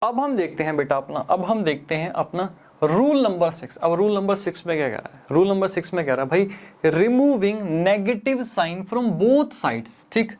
अब हम देखते हैं बेटा अपना रूल नंबर 6। अब रूल नंबर 6 में क्या कह रहा है? रूल नंबर 6 में कह रहा है भाई removing negative sign from both sides, ठीक।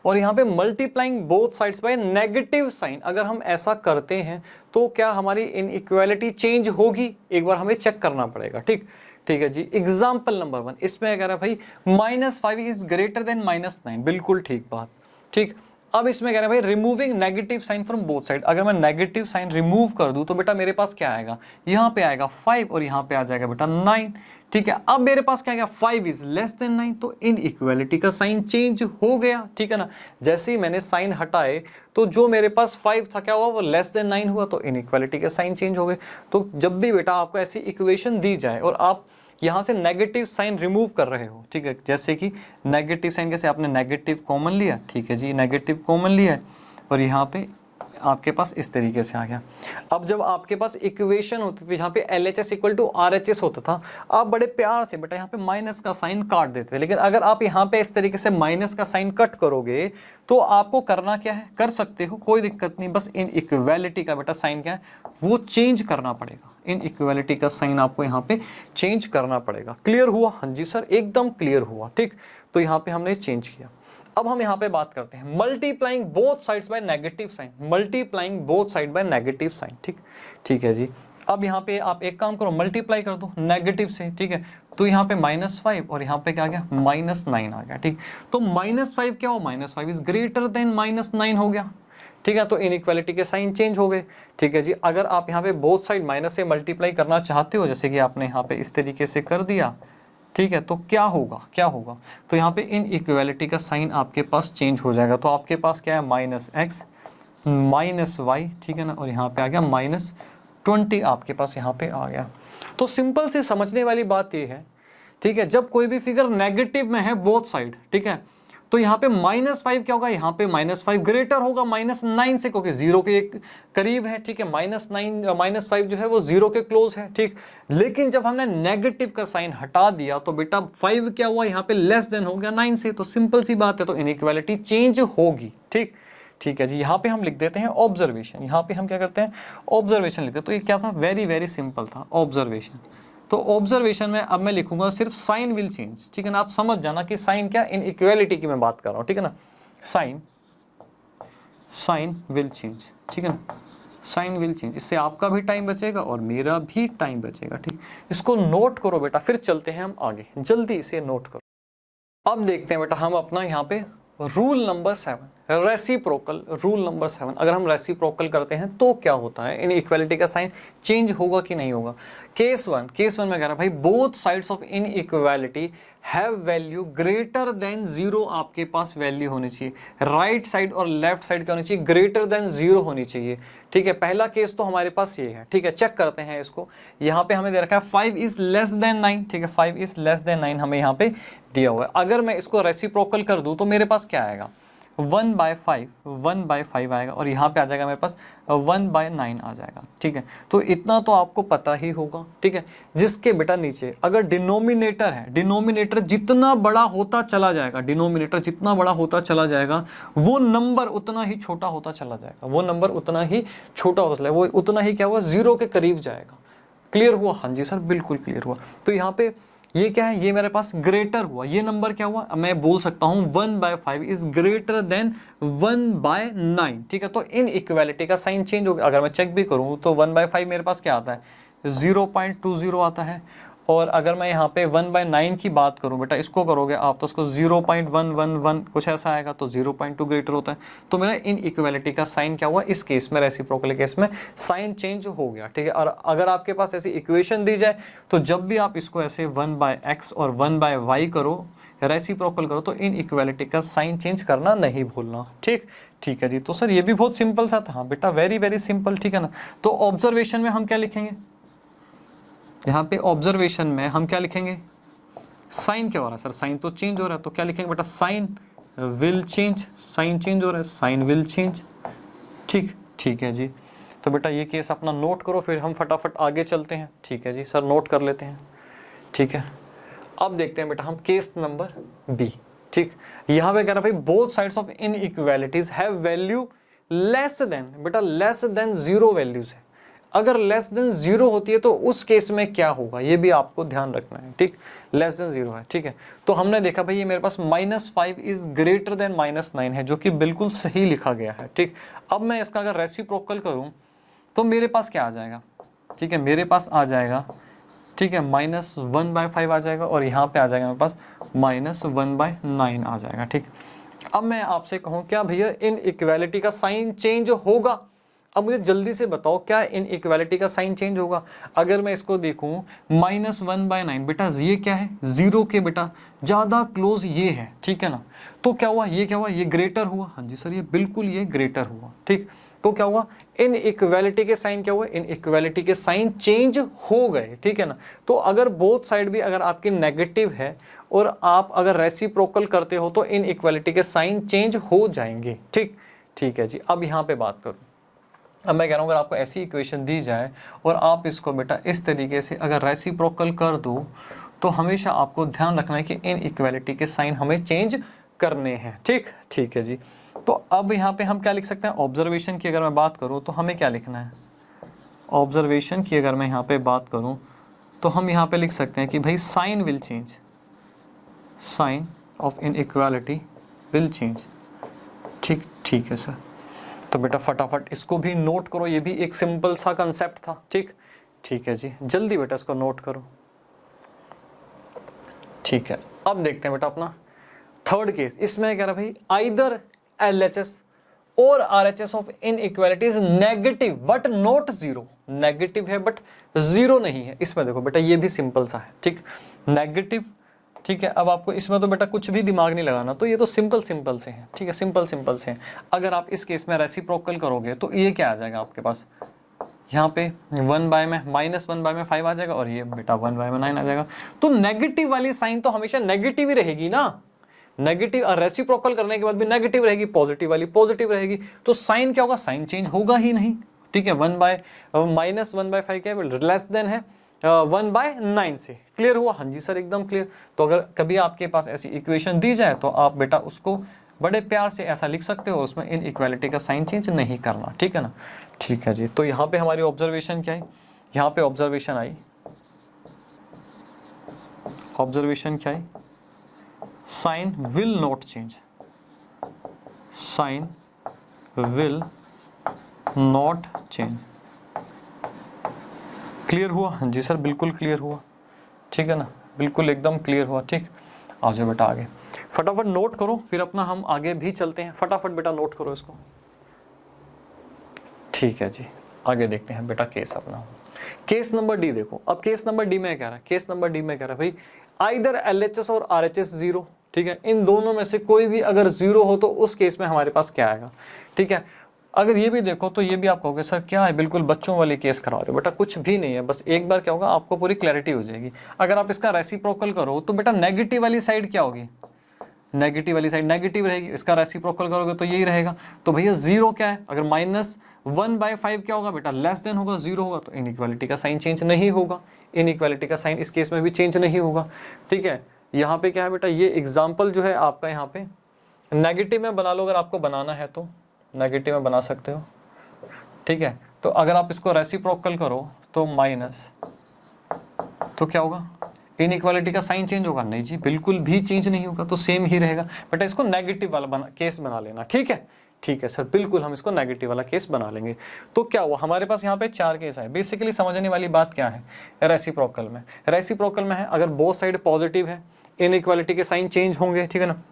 और यहाँ पे multiplying both sides by negative sign, अगर हम ऐसा करते हैं तो क्या हमारी इनइक्वालिटी चेंज होगी? एक बार हमें चेक करना पड़ेगा, ठीक। ठीक है जी। एग्जाम्पल नंबर 1, इसमें कह रहा है भाई -5 इज ग्रेटर देन -9, बिल्कुल ठीक बात, ठीक। अब इसमें कह रहा है भाई removing negative sign from both side, अगर मैं नेगेटिव साइन रिमूव कर दूं तो बेटा मेरे पास क्या आएगा? यहाँ पे आएगा 5 और यहाँ पे आ जाएगा बेटा 9, ठीक है। अब मेरे पास क्या आएगा? 5 इज लेस देन 9, तो इनइक्वालिटी का साइन चेंज हो गया, ठीक है ना। जैसे ही मैंने साइन हटाए तो जो मेरे पास 5 था क्या हुआ? वो लेस देन 9 हुआ, तो इनइक्वालिटी के साइन चेंज हो गए। तो जब भी बेटा आपको ऐसी इक्वेशन दी जाए और आप यहाँ से नेगेटिव साइन रिमूव कर रहे हो, ठीक है, जैसे कि नेगेटिव साइन, कैसे आपने नेगेटिव कॉमन लिया, ठीक है जी, नेगेटिव कॉमन लिया है और यहाँ पे आपके पास इस तरीके से आ गया। अब जब आपके पास इक्वेशन होती थी जहाँ पे LHS इक्वल टू RHS होता था, आप बड़े प्यार से बेटा यहाँ पे माइनस का साइन काट देते थे, लेकिन अगर आप यहाँ पे इस तरीके से माइनस का साइन कट करोगे तो आपको करना क्या है? कर सकते हो, कोई दिक्कत नहीं, बस इनइक्वालिटी का बेटा साइन क्या है? वो चेंज करना पड़ेगा। इनइक्वालिटी का साइन आपको यहाँ पे चेंज करना पड़ेगा। क्लियर हुआ? हाँ जी सर, एकदम क्लियर हुआ, ठीक। तो यहाँ पे हमने चेंज किया। अब हम यहाँ पे बात करते हैं multiplying both sides by negative sign, multiplying both side by negative sign, ठीक। ठीक है जी। अब यहाँ पे आप एक काम करो, मल्टीप्लाई कर दो नेगेटिव से, ठीक है। तो यहाँ पे -5 और यहाँ पे क्या आ गया? -9 आ गया, ठीक। तो -5 क्या हो? -5 इज ग्रेटर देन -9 हो गया, ठीक है। तो इनइक्वालिटी के साइन चेंज हो गए, ठीक है जी। अगर आप यहाँ पे बोथ साइड माइनस से मल्टीप्लाई करना चाहते हो, जैसे कि आपने यहाँ पे इस तरीके से कर दिया, ठीक है, तो क्या होगा? क्या होगा? तो यहाँ पे इनइक्वालिटी का साइन आपके पास चेंज हो जाएगा। तो आपके पास क्या है? -x -y, ठीक है ना, और यहाँ पे आ गया -20 आपके पास यहाँ पे आ गया। तो सिंपल से समझने वाली बात ये है, ठीक है, जब कोई भी फिगर नेगेटिव में है बोथ साइड, ठीक है, तो यहाँ पे -5 क्या होगा? यहाँ पे -5 ग्रेटर होगा -9 से, क्योंकि 0 के करीब है, ठीक है। -5 जो है वो 0 के क्लोज है, ठीक। लेकिन जब हमने नेगेटिव का साइन हटा दिया तो बेटा 5 क्या हुआ? यहाँ पे लेस देन हो गया 9 से, तो सिंपल सी बात है, तो इनइक्वालिटी चेंज होगी, ठीक। ठीक है जी। यहाँ पे हम लिख देते हैं ऑब्जर्वेशन, यहाँ पे हम क्या करते हैं? ऑब्जर्वेशन लिखते हैं। तो ये क्या था? वेरी वेरी सिंपल था, ऑब्जर्वेशन। तो ऑब्जर्वेशन में अब मैं लिखूंगा सिर्फ साइन विल चेंज, ठीक है ना। आप समझ जाना कि साइन क्या? इनइक्वालिटी की मैं बात कर रहा हूं, ठीक है ना। साइन विल चेंज, ठीक है ना, साइन विल चेंज। इससे आपका भी टाइम बचेगा और मेरा भी टाइम बचेगा, ठीक। इसको नोट करो बेटा, फिर चलते हैं हम आगे, जल्दी से नोट करो। अब देखते हैं बेटा हम अपना यहाँ पे rule number 7, reciprocal. Rule number 7, अगर हम रेसिप्रोकल करते हैं तो क्या होता है? इनइक्वालिटी का साइन चेंज होगा कि नहीं होगा? केस वन में कह रहा है भाई both sides of inequality have value greater than 0, आपके पास वैल्यू होनी चाहिए। राइट साइड और लेफ्ट साइड क्या होनी चाहिए? ग्रेटर देन 0 होनी चाहिए, ठीक है। पहला केस तो हमारे पास ये है, ठीक है। चेक करते हैं इसको। यहाँ पे हमें दे रखा है 5 इज लेस देन 9, ठीक है। 5 इज लेस देन 9 हमें यहाँ पे दिया हुआ है। अगर मैं इसको रेसिप्रोकल कर दूं तो मेरे पास क्या आएगा? 1/5 आएगा और यहाँ पे आ जाएगा मेरे पास 1/9 आ जाएगा, ठीक है। तो इतना तो आपको पता ही होगा, ठीक है। जिसके बेटा नीचे अगर डिनोमिनेटर है, डिनोमिनेटर जितना बड़ा होता चला जाएगा, डिनोमिनेटर जितना बड़ा होता चला जाएगा वो नंबर उतना ही छोटा होता चला जाएगा, वो नंबर उतना ही छोटा होता चला, वो उतना ही क्या हुआ? 0 के करीब जाएगा। क्लियर हुआ? हाँ जी सर, बिल्कुल क्लियर हुआ। तो यहाँ पे ये क्या है? ये मेरे पास ग्रेटर हुआ, ये नंबर क्या हुआ? मैं बोल सकता हूं 1/5 इज ग्रेटर देन 1/9, ठीक है। तो इनइक्वालिटी का साइन चेंज हो गया। अगर मैं चेक भी करूं तो 1/5 मेरे पास क्या आता है? 0.20 आता है। और अगर मैं यहाँ पे 1/9 की बात करूं बेटा, इसको करोगे आप तो उसको 0.111 कुछ ऐसा आएगा, तो 0.2 ग्रेटर होता है। तो मेरा इनइक्वालिटी का साइन क्या हुआ? इस केस में, रेसिप्रोकल केस में साइन चेंज हो गया, ठीक है। और अगर आपके पास ऐसी इक्वेशन दी जाए तो जब भी आप इसको ऐसे 1/x और 1/y करो, रेसिप्रोकल करो, तो इनइक्वालिटी का साइन चेंज करना नहीं भूलना, ठीक। ठीक है जी। तो सर ये भी बहुत सिंपल सा था। हाँ बेटा, वेरी वेरी सिंपल, ठीक है ना। तो ऑब्जर्वेशन में हम क्या लिखेंगे? यहाँ पे ऑब्जर्वेशन में हम क्या लिखेंगे? साइन क्या हो रहा है सर? साइन तो चेंज हो रहा है, तो क्या लिखेंगे बेटा? Sign will change, sign change हो रहा है, साइन विल चेंज, ठीक। ठीक है जी। तो बेटा ये केस अपना नोट करो, फिर हम फटाफट आगे चलते हैं, ठीक है जी। सर नोट कर लेते हैं, ठीक है। अब देखते हैं बेटा हम केस नंबर बी, ठीक। यहाँ पे कह रहा है भाई both sides of inequalities have value less than, बेटा लेस देन 0 वैल्यूज है। अगर लेस देन 0 होती है तो उस केस में क्या होगा, ये भी आपको ध्यान रखना है, ठीक। लेस देन 0 है, ठीक है। तो हमने देखा भाई ये मेरे पास -5 इज ग्रेटर देन -9 है, जो कि बिल्कुल सही लिखा गया है, ठीक। अब मैं इसका अगर रेसिप्रोकल करूं तो मेरे पास क्या आ जाएगा, ठीक है, मेरे पास आ जाएगा, ठीक है, -1/5 आ जाएगा और यहाँ पे आ जाएगा मेरे पास -1/9 आ जाएगा, ठीक। अब मैं आपसे कहूँ क्या भैया इन इक्वालिटी का साइन चेंज होगा? अब मुझे जल्दी से बताओ क्या इन इक्वालिटी का साइन चेंज होगा? अगर मैं इसको देखूं -1/9, बेटा ये क्या है, 0 के बेटा ज्यादा क्लोज ये है, ठीक है ना। तो क्या हुआ, ये क्या हुआ, ये ग्रेटर हुआ। हाँ जी सर, ये बिल्कुल ये ग्रेटर हुआ, ठीक। तो क्या हुआ, इन इक्वालिटी के साइन क्या हुआ, इन इक्वालिटी के साइन चेंज हो गए, ठीक है ना। तो अगर बोथ साइड भी अगर आपकी नेगेटिव है और आप अगर रेसिप्रोकल करते हो तो इन इक्वालिटी के साइन चेंज हो जाएंगे, ठीक। ठीक है जी, अब यहाँ पे बात करूँ। अब मैं कह रहा हूँ अगर आपको ऐसी इक्वेशन दी जाए और आप इसको बेटा इस तरीके से अगर रेसिप्रोकल कर दो तो हमेशा आपको ध्यान रखना है कि इन इक्वालिटी के साइन हमें चेंज करने हैं, ठीक। ठीक है जी। तो अब यहाँ पे हम क्या लिख सकते हैं, ऑब्जर्वेशन की अगर मैं बात करूँ तो हमें क्या लिखना है, ऑब्जर्वेशन की अगर मैं यहाँ पे बात करूँ तो हम यहाँ पे लिख सकते हैं कि भाई sign will change, sign of inequality will change, ठीक। ठीक है सर। तो बेटा फटाफट इसको भी नोट करो, ये भी एक सिंपल सा कंसेप्ट था, ठीक। ठीक है जी, जल्दी बेटा इसको नोट करो। ठीक है, अब देखते हैं बेटा अपना थर्ड केस। इसमें कह रहा भाई आइदर LHS और RHS of inequality is negative but not 0। Negative है बट 0 नहीं है। इसमें देखो बेटा ये भी सिंपल सा है, ठीक, नेगेटिव, ठीक है। अब आपको इसमें तो बेटा कुछ भी दिमाग नहीं लगाना, तो ये तो सिंपल से हैं, ठीक है, सिंपल से हैं। अगर आप इस केस में रेसिप्रोकल करोगे तो ये क्या आ जाएगा आपके पास, यहाँ पे 1/-5 आ जाएगा और ये बेटा 1/9 आ जाएगा। तो नेगेटिव वाली साइन तो हमेशा नेगेटिव ही रहेगी ना, नेगेटिव रेसिप्रोकल करने के बाद भी नेगेटिव रहेगी, पॉजिटिव वाली पॉजिटिव रहेगी। तो साइन क्या होगा, साइन चेंज होगा ही नहीं, ठीक है। -1/5 क्या है, लेस देन है 1/9 से। क्लियर हुआ? हाँ जी सर, एकदम क्लियर। तो अगर कभी आपके पास ऐसी इक्वेशन दी जाए तो आप बेटा उसको बड़े प्यार से ऐसा लिख सकते हो, उसमें इन इक्वालिटी का साइन चेंज नहीं करना, ठीक है ना। ठीक है जी। तो यहाँ पे हमारी ऑब्जर्वेशन क्या है, यहाँ पे ऑब्जर्वेशन आई, ऑब्जर्वेशन क्या है, sign will not change, sign will not change. Clear हुआ? हाँ जी सर, बिल्कुल क्लियर हुआ, ठीक है ना, बिल्कुल एकदम क्लियर हुआ, ठीक। आ जाओ बेटा आगे, फटाफट नोट करो, फिर अपना हम आगे भी चलते हैं। फटाफट बेटा नोट करो इसको। ठीक है जी, आगे देखते हैं बेटा केस अपना। केस नंबर डी देखो। अब केस नंबर डी में कह रहा है, केस नंबर डी में कह रहा है भाई आइदर LHS और RHS 0, ठीक है। इन दोनों में से कोई भी अगर 0 हो तो उस केस में हमारे पास क्या आएगा, ठीक है। अगर ये भी देखो तो ये भी आप कहोगे सर क्या है, बिल्कुल बच्चों वाली केस करा रहे हो। बेटा कुछ भी नहीं है, बस एक बार क्या होगा आपको पूरी क्लैरिटी हो जाएगी। अगर आप इसका रेसिप्रोकल करो तो बेटा नेगेटिव वाली साइड क्या होगी, नेगेटिव वाली साइड नेगेटिव रहेगी, इसका रेसिप्रोकल करोगे तो यही रहेगा। तो भैया 0 क्या है, अगर -1/5 क्या होगा बेटा, लेस देन होगा, 0 होगा, तो इनइक्वालिटी का साइन चेंज नहीं होगा, इनइक्वालिटी का साइन इस केस में भी चेंज नहीं होगा, ठीक है। यहाँ पे क्या है बेटा, ये एग्जाम्पल जो है आपका यहाँ पे नेगेटिव में बना लो, अगर आपको बनाना है तो नेगेटिव में बना सकते हो, ठीक है। तो अगर आप इसको रेसिप्रोकल करो तो माइनस, तो क्या होगा, इनइक्वालिटी का साइन चेंज होगा? नहीं जी, बिल्कुल भी चेंज नहीं होगा, तो सेम ही रहेगा। बेटा इसको नेगेटिव वाला केस बना लेना, ठीक है। ठीक है सर, बिल्कुल हम इसको नेगेटिव वाला केस बना लेंगे। तो क्या हुआ, हमारे पास यहाँ पे 4 केस है। बेसिकली समझने वाली बात क्या है, रेसिप्रोकल में, रेसिप्रोकल में है अगर बोथ साइड पॉजिटिव है इनइक्वालिटी के साइन चेंज होंगे, ठीक है ना।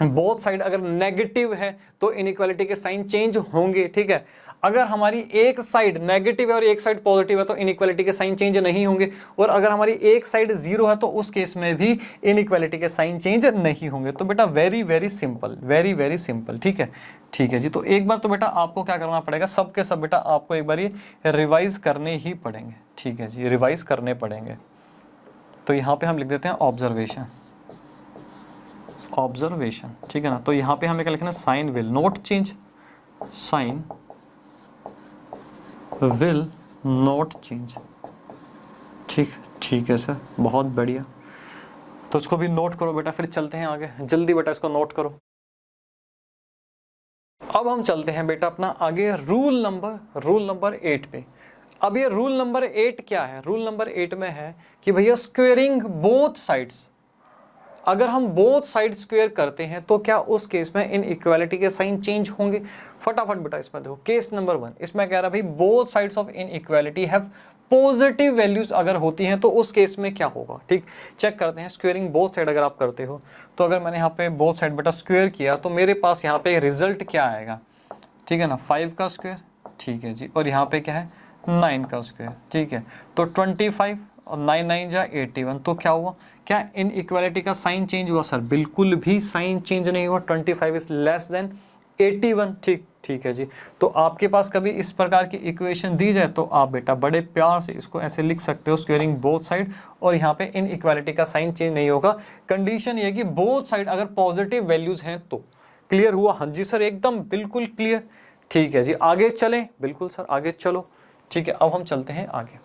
बोथ साइड अगर नेगेटिव है तो इनइक्वालिटी के साइन चेंज होंगे, ठीक है। अगर हमारी एक साइड नेगेटिव है और एक साइड पॉजिटिव है तो इनइक्वालिटी के साइन चेंज नहीं होंगे, और अगर हमारी एक साइड 0 है तो उस केस में भी इनइक्वालिटी के साइन चेंज नहीं होंगे। तो बेटा very very simple, very very simple, ठीक है। ठीक है जी। तो एक बार तो बेटा आपको क्या करना पड़ेगा, सब के सब बेटा आपको एक बार ये रिवाइज करने ही पड़ेंगे, ठीक है जी, रिवाइज करने पड़ेंगे। तो यहाँ पे हम लिख देते हैं ऑब्जर्वेशन, ऑब्जर्वेशन, ठीक है ना। तो यहाँ पे हमें क्या लिखना है, sign will not change, sign will not change, ठीक। ठीक है सर, बहुत बढ़िया। तो इसको भी नोट करो बेटा, फिर चलते हैं आगे, जल्दी बेटा इसको नोट करो। अब हम चलते हैं बेटा अपना आगे रूल नंबर 8 पे। अब ये रूल नंबर 8 क्या है? रूल नंबर 8 में है कि भैया स्क्वेयरिंग बोथ साइड्स, अगर हम बोथ साइड स्क्वेयर करते हैं तो क्या उस केस में इन इक्वालिटी के साइन चेंज होंगे? फटाफट बेटा इसमें देखो, केस नंबर 1 इसमें कह रहा है भाई both sides of in equality have positive values अगर होती हैं तो उस केस में क्या होगा? ठीक, चेक करते हैं। स्क्वेयरिंग बोथ साइड अगर आप करते हो तो अगर मैंने यहाँ पे बोथ साइड बेटा स्क्वेयर किया तो मेरे पास यहाँ पे रिजल्ट क्या आएगा? ठीक है ना, 5 का स्क्वायर, ठीक है जी, और यहाँ पे क्या है 9 का स्क्वायर, ठीक है। तो 25 और 9 9 जा 81, तो क्या हुआ? क्या इन इक्वालिटी का साइन चेंज हुआ? सर बिल्कुल भी साइन चेंज नहीं हुआ, 25 इज लेस देन 81। ठीक है जी। तो आपके पास कभी इस प्रकार की इक्वेशन दी जाए तो आप बेटा बड़े प्यार से इसको ऐसे लिख सकते हो, स्क्वेयरिंग बोथ साइड, और यहाँ पे इन इक्वालिटी का साइन चेंज नहीं होगा। कंडीशन ये कि बोथ साइड अगर पॉजिटिव वैल्यूज हैं तो। क्लियर हुआ? हाँ जी सर, एकदम बिल्कुल क्लियर। ठीक है जी, आगे चलें। बिल्कुल सर, आगे चलो। ठीक है, अब हम चलते हैं आगे।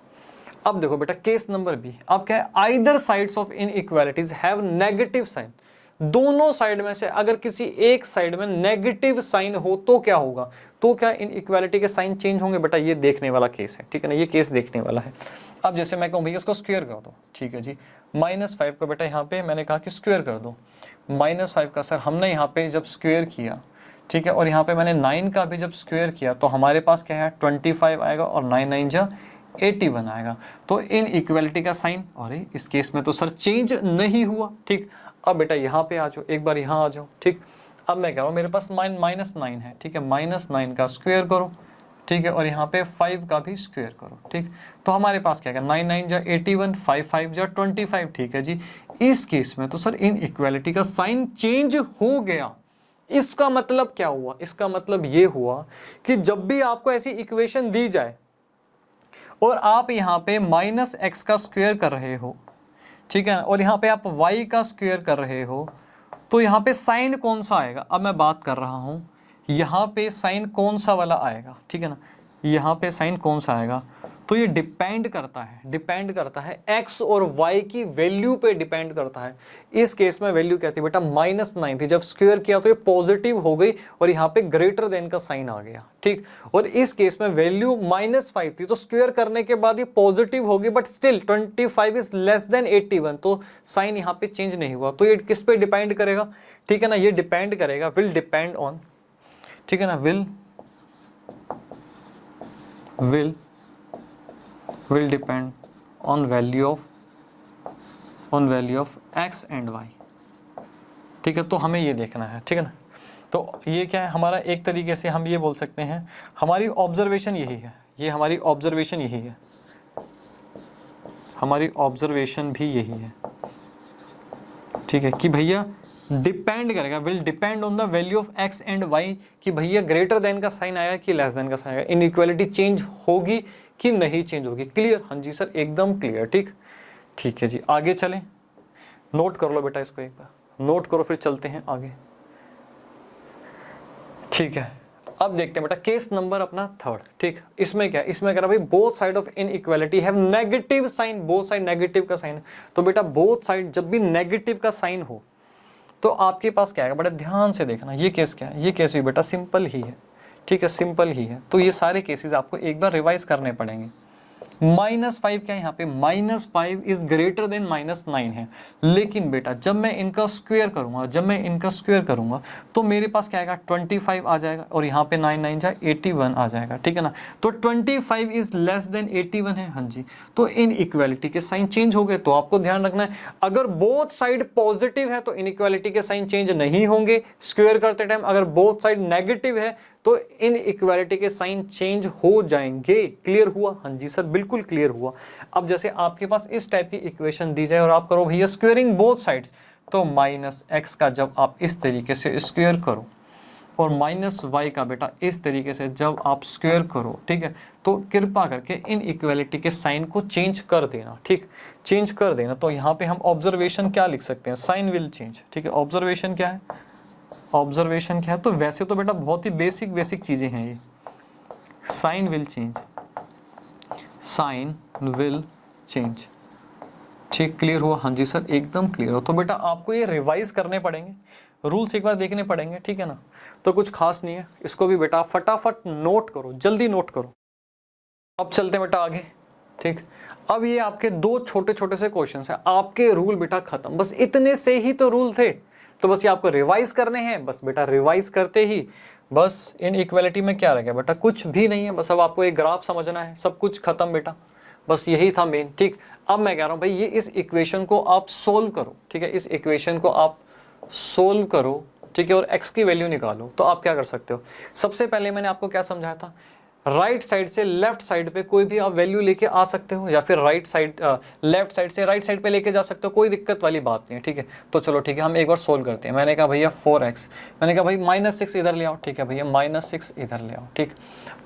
अब देखो बेटा केस नंबर बी, अब क्या है? Either sides of inequalities have negative sign. दोनों साइड में से अगर किसी एक साइड में नेगेटिव साइन हो तो क्या होगा? तो क्या इनइक्वालिटी के साइन चेंज होंगे? बेटा ये देखने वाला केस है, ठीक है ना, ये केस देखने वाला है। अब जैसे मैं कहूँ भैया इसको स्क्वायर कर दो, ठीक है जी, -5 को बेटा यहाँ पे मैंने कहा कि स्क्वायर कर दो। -5 का सर हमने यहाँ पे जब स्क्वायर किया, ठीक है, और यहाँ पे मैंने 9 का भी जब स्क्वायर किया तो हमारे पास क्या है 25 आएगा और 9 9 जा 81 आएगा। तो इन इक्वालिटी का साइन, अरे इस केस में तो सर चेंज नहीं हुआ। ठीक, अब बेटा यहाँ पे आ जाओ, एक बार यहाँ आ जाओ। ठीक, अब मैं कह रहा हूँ मेरे पास -9 है, ठीक है, -9 का स्क्वायर करो, ठीक है, और यहाँ पे 5 का भी स्क्वायर करो। ठीक, तो हमारे पास क्या है 9 9 जा 81, 5 5 जा 25। ठीक है जी, इस केस में तो सर इन इक्वालिटी का साइन चेंज हो गया। इसका मतलब क्या हुआ? इसका मतलब ये हुआ कि जब भी आपको ऐसी इक्वेशन दी जाए और आप यहाँ पे -x का स्क्वायर कर रहे हो, ठीक है, और यहाँ पे आप y का स्क्वायर कर रहे हो, तो यहाँ पे साइन कौन सा आएगा? अब मैं बात कर रहा हूँ यहाँ पे साइन कौन सा वाला आएगा, ठीक है ना, यहाँ पे साइन कौन सा आएगा? तो ये डिपेंड करता है x और y की वैल्यू पे डिपेंड करता है। इस केस में वैल्यू क्या थी बेटा? -9 थी। जब स्क्वायर किया तो ये पॉजिटिव हो गई और यहाँ पे ग्रेटर देन का साइन आ गया। ठीक, और इस केस में वैल्यू -5 थी तो स्क्वायर करने के बाद ये पॉजिटिव होगी, but still 25 is less than 81, तो साइन यहाँ पे चेंज नहीं हुआ। तो ये किस पे डिपेंड करेगा? ठीक है ना, ये डिपेंड करेगा, विल डिपेंड ऑन, ठीक है ना, will depend on value of x and y। ठीक है, तो हमें ये देखना है, ठीक है ना। तो ये क्या है हमारा, एक तरीके से हम ये बोल सकते हैं हमारी ऑब्जर्वेशन यही है, ये हमारी ऑब्जर्वेशन यही है, हमारी ऑब्जर्वेशन भी यही है, ठीक है, कि भैया डिपेंड करेगा, will depend on the value of x and y, कि भैया ग्रेटर देन का साइन आया कि लेस देन का साइन आया, इनइक्वालिटी चेंज होगी कि नहीं चेंज होगी। क्लियर? हाँ जी सर, एकदम क्लियर। ठीक है जी, आगे चलें। नोट कर लो बेटा इसको, एक बार नोट करो, फिर चलते हैं आगे। ठीक है, अब देखते हैं बेटा केस नंबर अपना 3। ठीक, इसमें क्या है? इसमें कह रहा भाई both side of inequality have negative sign, both side negative का साइन। तो बेटा बोथ साइड जब भी नेगेटिव का साइन हो तो आपके पास क्या है? बड़ा ध्यान से देखना। ये केस क्या है? ये केस भी बेटा सिंपल ही है, ठीक है, सिंपल ही है। तो ये सारे केसेस आपको एक बार रिवाइज करने पड़ेंगे। -5 क्या है यहाँ पे? -5 इज ग्रेटर देन -9 है, लेकिन बेटा जब मैं इनका स्क्वायर करूंगा तो मेरे पास क्या आएगा? 25 आ जाएगा और यहाँ पे 9 9 जा 81 आ जाएगा, ठीक है ना। तो 25 इज लेस देन 81 है, हाँ जी। तो इन इक्वालिटी के साइन चेंज हो गए। तो आपको ध्यान रखना है, अगर बोथ साइड पॉजिटिव है तो इनइक्वालिटी के साइन चेंज नहीं होंगे स्क्वायर करते टाइम। अगर बोथ साइड नेगेटिव है तो इन इक्वालिटी के साइन चेंज हो जाएंगे। क्लियर हुआ? हाँ जी सर, बिल्कुल क्लियर हुआ। अब जैसे आपके पास इस टाइप की इक्वेशन दी जाए और आप करो भैया स्क्वेयरिंग बोथ साइड्स, तो -x का जब आप इस तरीके से स्क्वायर करो और -y का बेटा इस तरीके से जब आप स्क्वायर करो, ठीक है, तो कृपा करके इन इक्वालिटी के साइन को चेंज कर देना। ठीक, चेंज कर देना। तो यहाँ पे हम ऑब्जर्वेशन क्या लिख सकते हैं? Sign will change. ठीक है, ऑब्जर्वेशन क्या है? ऑब्जर्वेशन क्या है? तो वैसे तो बेटा बहुत ही बेसिक चीजें हैं ये। Sign will change, sign will change. ठीक, क्लियर हुआ? हाँ जी सर, एकदम क्लियर हो। तो बेटा आपको ये रिवाइज करने पड़ेंगे, रूल्स एक बार देखने पड़ेंगे, ठीक है ना। तो कुछ खास नहीं है, इसको भी बेटा फटाफट नोट करो, जल्दी नोट करो। अब चलते हैं बेटा आगे, ठीक। अब ये आपके दो छोटे छोटे से क्वेश्चन है, आपके रूल बेटा खत्म, बस इतने से ही तो रूल थे, तो बस ये आपको रिवाइज करने हैं। बस बेटा रिवाइज करते ही बस इन इक्वालिटी में क्या रह गया बेटा, कुछ भी नहीं है, बस अब आपको एक ग्राफ समझना है, सब कुछ खत्म बेटा, बस यही था मेन, ठीक। अब मैं कह रहा हूं भाई ये इस इक्वेशन को आप सोल्व करो, ठीक है, इस इक्वेशन को आप सोल्व करो, ठीक है, और x की वैल्यू निकालो। तो आप क्या कर सकते हो, सबसे पहले मैंने आपको क्या समझाया था, राइट साइड से लेफ्ट साइड पे कोई भी आप वैल्यू लेके आ सकते हो, या फिर राइट साइड लेफ्ट साइड से राइट साइड पे लेके जा सकते हो, कोई दिक्कत वाली बात नहीं है, ठीक है। तो चलो ठीक है, हम एक बार सोल्व करते हैं। मैंने कहा भैया 4x, मैंने कहा भाई -6 इधर ले आओ, ठीक है भैया -6 इधर ले आओ, ठीक,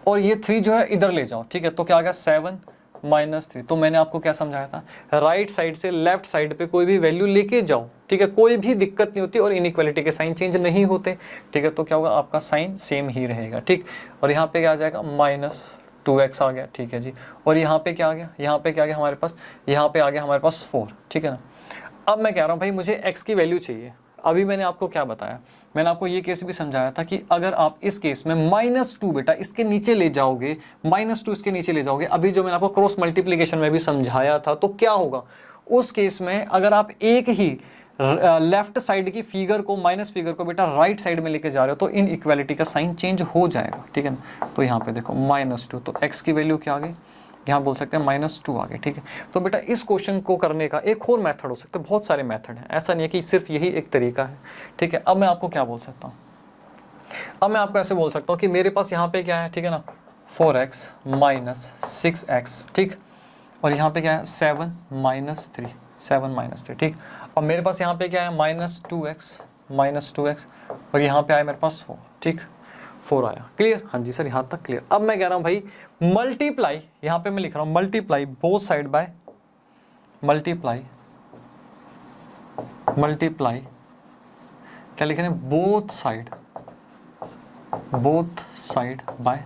और ये 3 जो है इधर ले जाओ, ठीक है। तो क्या आ गया 7 -3। तो मैंने आपको क्या समझाया था, राइट साइड से लेफ्ट साइड पे कोई भी वैल्यू लेके जाओ, ठीक है, कोई भी दिक्कत नहीं होती और इनइक्वालिटी के साइन चेंज नहीं होते, ठीक है। तो क्या होगा, आपका साइन सेम ही रहेगा, ठीक। और यहाँ पे क्या आ जाएगा, -2x आ गया, ठीक है जी। और यहाँ पे क्या आ गया, यहाँ पे क्या आ गया हमारे पास, यहाँ पे आ गया हमारे पास 4, ठीक है ना। अब मैं कह रहा हूँ भाई मुझे x की वैल्यू चाहिए। अभी मैंने आपको क्या बताया, मैंने आपको ये केस भी समझाया था कि अगर आप इस केस में -2 बेटा इसके नीचे ले जाओगे, -2 इसके नीचे ले जाओगे, अभी जो मैंने आपको क्रॉस मल्टीप्लिकेशन में भी समझाया था, तो क्या होगा उस केस में, अगर आप एक ही लेफ्ट साइड की फिगर को, माइनस फिगर को बेटा राइट साइड में लेके जा रहे हो, तो इन इक्वालिटी का साइन चेंज हो जाएगा, ठीक है ना। तो यहाँ पे देखो -2, तो x की वैल्यू क्या आ गई, यहाँ बोल सकते हैं -2 आ गए, ठीक है। तो बेटा इस क्वेश्चन को करने का एक और मेथड हो सकता है, बहुत सारे मेथड हैं, ऐसा नहीं है कि सिर्फ यही एक तरीका है, ठीक है। अब मैं आपको क्या बोल सकता हूँ, अब मैं आपको ऐसे बोल सकता हूँ कि मेरे पास यहाँ पे क्या है, ठीक है ना, 4x - 6x, ठीक, और यहाँ पे क्या है 7 - 3, ठीक। और मेरे पास यहाँ पे क्या है -2x, और यहाँ पे आया मेरे पास 4, ठीक, 4 आया, क्लियर। हाँ जी सर, यहाँ तक क्लियर। अब मैं कह रहा हूँ भाई मल्टीप्लाई, यहाँ पे मैं लिख रहा हूँ multiply both side bye, multiply क्या लिख रहे हैं, बोथ साइड बाय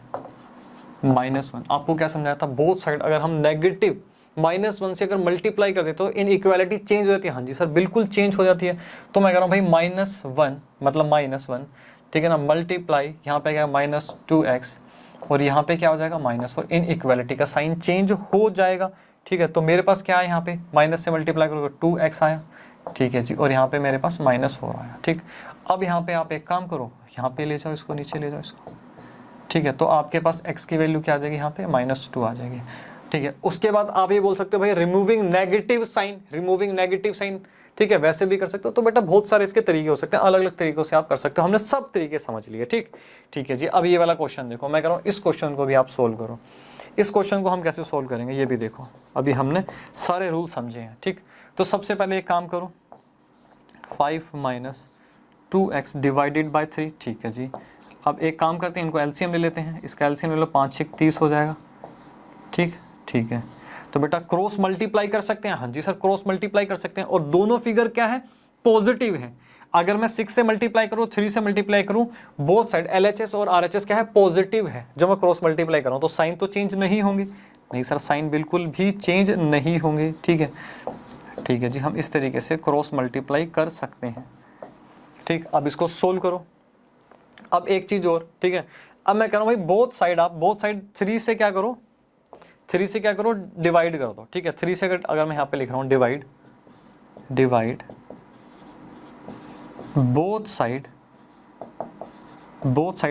-1। आपको क्या समझाया था, बोथ साइड अगर हम नेगेटिव -1 से अगर मल्टीप्लाई कर देते तो इन इक्वालिटी चेंज हो जाती है। हाँ जी सर, बिल्कुल चेंज हो जाती है। तो मैं कह रहा हूँ भाई -1 मतलब -1, ठीक है ना, मल्टीप्लाई यहाँ पे क्या -2x, और यहाँ पे क्या हो जाएगा -4, इन इक्वालिटी का साइन चेंज हो जाएगा, ठीक है। तो मेरे पास क्या है, यहाँ पे माइनस से मल्टीप्लाई करोगे 2x आया, ठीक है जी, और यहाँ पे मेरे पास -4 आया, ठीक। अब यहाँ पे आप एक काम करो, यहाँ पे ले जाओ इसको, नीचे ले जाओ इसको, ठीक है। तो आपके पास x की वैल्यू क्या आ जाएगी, यहाँ पे -2 आ जाएगी, ठीक है। उसके बाद आप ये बोल सकते हो भाई रिमूविंग नेगेटिव साइन, ठीक है, वैसे भी कर सकते हो। तो बेटा बहुत सारे इसके तरीके हो सकते हैं, अलग अलग तरीकों से आप कर सकते हो, हमने सब तरीके समझ लिए, ठीक है जी। अब ये वाला क्वेश्चन देखो, मैं कह रहा हूँ इस क्वेश्चन को भी आप सोल्व करो। इस क्वेश्चन को हम कैसे सोल्व करेंगे ये भी देखो, अभी हमने सारे रूल समझे हैं, ठीक। तो सबसे पहले एक काम करो, 5 - 2x डिवाइडेड बाय 3, ठीक है जी। अब एक काम करते हैं, इनको एलसीएम ले लेते हैं, इसका एलसीएम ले लो, 5 × 6 = 30 हो जाएगा, ठीक है। तो बेटा क्रॉस मल्टीप्लाई कर सकते हैं, हाँ जी सर क्रॉस मल्टीप्लाई कर सकते हैं, और दोनों फिगर क्या है, पॉजिटिव है। अगर मैं 6 से मल्टीप्लाई करूँ, 3 से मल्टीप्लाई करूँ, बोथ साइड LHS और RHS क्या है, पॉजिटिव है। जब मैं क्रॉस मल्टीप्लाई कर रहा हूँ तो साइन तो चेंज नहीं होंगे, नहीं सर साइन बिल्कुल भी चेंज नहीं होंगे, ठीक है जी। हम इस तरीके से क्रॉस मल्टीप्लाई कर सकते हैं, ठीक। अब इसको सोल्व करो। अब एक चीज और, ठीक है, अब मैं कह रहा हूँ भाई बोथ साइड 3 से क्या करो, डिवाइड कर दो, ठीक है। 3 से अगर मैं यहाँ पे लिख रहा हूँ डिवाइड बोथ साइड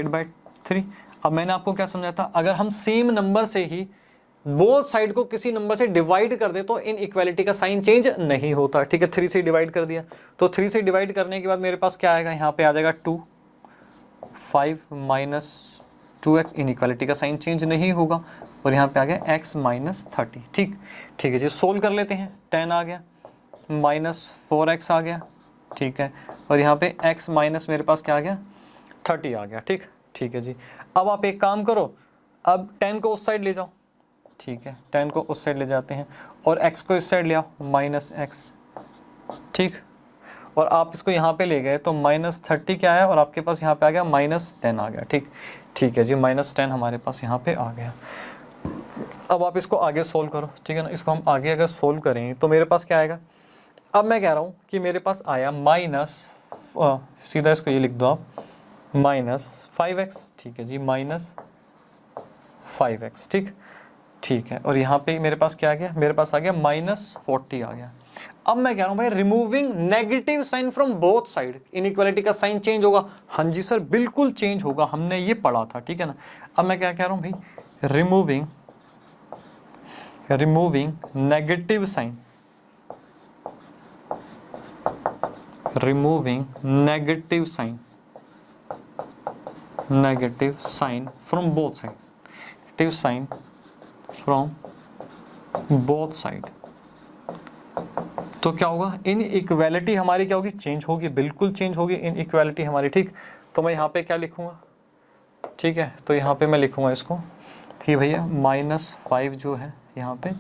बाय 3। अब मैंने आपको क्या समझाया था, अगर हम सेम नंबर से ही बोथ साइड को किसी नंबर से डिवाइड कर दे तो इन इक्वालिटी का साइन चेंज नहीं होता, ठीक है। 3 से डिवाइड कर दिया, तो 3 से डिवाइड करने के बाद मेरे पास क्या आएगा, यहाँ पे आ जाएगा 2, 5 - 2x, इनइक्वालिटी का साइन चेंज नहीं होगा, और यहाँ पे आ गया x - 30, ठीक है जी। सोल्व कर लेते हैं, 10 आ गया, -4x आ गया, ठीक है, और यहाँ पे x माइनस मेरे पास क्या आ गया, 30 आ गया, ठीक है जी। अब आप एक काम करो, अब 10 को उस साइड ले जाओ, ठीक है, 10 को उस साइड ले जाते हैं, और x को इस साइड ले आओ, -x, ठीक। और आप इसको यहाँ पे ले गए तो -30 क्या है, और आपके पास यहाँ पे आ गया -10 आ गया, ठीक है जी। -10 हमारे पास यहाँ पे आ गया। अब आप इसको आगे सोल्व करो, ठीक है ना। इसको हम आगे अगर सोल्व करें तो मेरे पास क्या आएगा, अब मैं कह रहा हूँ कि मेरे पास आया सीधा इसको ये लिख दो आप, माइनस 5x, ठीक है जी, माइनस 5x, ठीक है। और यहाँ पे मेरे पास क्या आ गया, मेरे पास आ गया -40 आ गया। अब मैं कह रहा हूं भाई removing negative sign from both side, inequality का साइन चेंज होगा। हाँ जी सर बिल्कुल चेंज होगा, हमने ये पढ़ा था, ठीक है ना। अब मैं क्या कह रहा हूं भाई, removing negative sign, removing negative sign from both side, negative sign from both side, तो क्या होगा, इन इक्वालिटी हमारी क्या होगी, चेंज होगी, बिल्कुल चेंज होगी इन इक्वालिटी हमारी, ठीक। तो मैं यहाँ पे क्या लिखूंगा, ठीक है, तो यहाँ पे मैं लिखूंगा इसको कि भैया -5 जो है यहाँ पे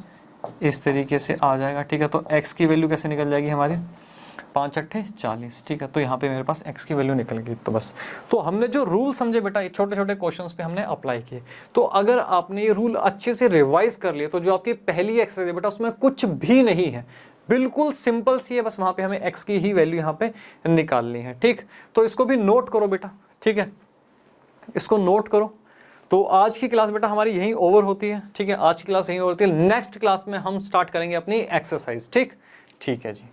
इस तरीके से आ जाएगा, ठीक है। तो x की वैल्यू कैसे निकल जाएगी हमारी, 5 अट्ठे 40, ठीक है। तो यहाँ पे मेरे पास x की वैल्यू निकल गई। तो बस, तो हमने जो रूल समझे बेटा, ये छोटे छोटे क्वेश्चंस पे हमने अप्लाई किए। तो अगर आपने ये रूल अच्छे से रिवाइज कर लिए तो जो आपकी पहली एक्सरसाइज है बेटा उसमें कुछ भी नहीं है, बिल्कुल सिंपल सी है, बस वहां पे हमें x की ही वैल्यू यहाँ पे निकालनी है, ठीक। तो इसको भी नोट करो बेटा, ठीक है, इसको नोट करो। तो आज की क्लास बेटा हमारी यहीं ओवर होती है, ठीक है, आज की क्लास यहीं ओवर होती है। नेक्स्ट क्लास में हम स्टार्ट करेंगे अपनी एक्सरसाइज, ठीक है जी।